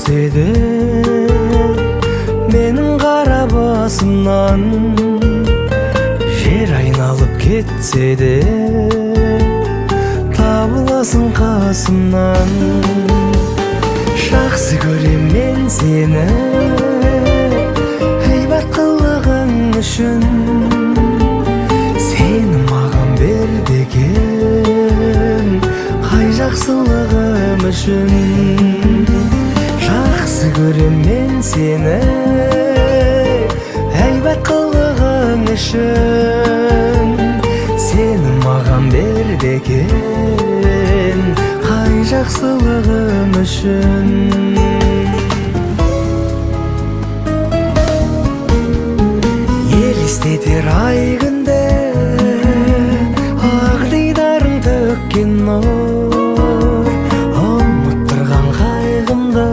кетсе де, менің қара басымнан жер айналып кетсе де, табыласың қасымнан. Жақсы көрем мен сені ғибат қылығың үшін, сені маған берді екен қай жақсылығым үшін. Жақсы көрем мен сені ғибат қылығың үшін, сені маған берді екен қай жақсылығым үшін. Елестетер ай күнде ақ дидарың төккен нұр, ұмыттырған қайғымды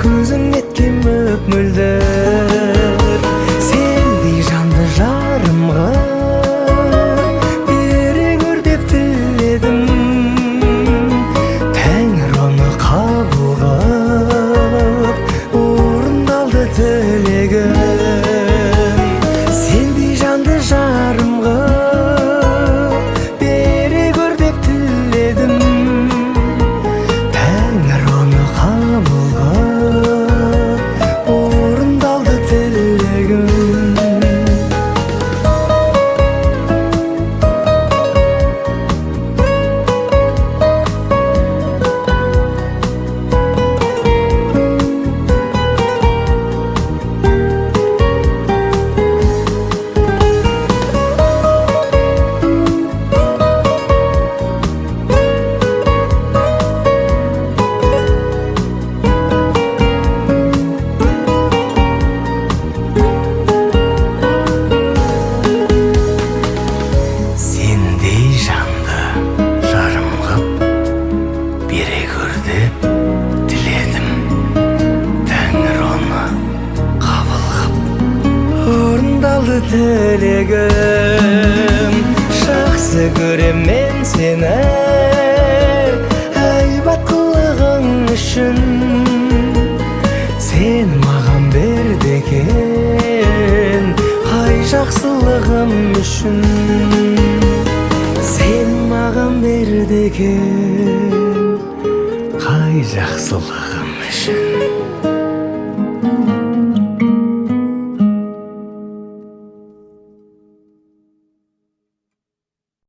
көзің еткен мөп-мөлдір. Сендей жанды жарымға бере көр деп тіледім, Тәңір оны қабыл қылып орындалды тілегім. Сендей жанды жарымға бере көр деп тіледім, Тәңір оны қабыл қылып орындалды тілегім. Сендей жанды жарым қып бере көр деп тіледім, Тәңір оны қабыл қып орындалды тілегім. Жақсы көрем мен сені ғибат қылығың үшін, сені маған берді екен қай жақсылығым үшін. Сен маған берді екен қай жақсылығым үшін.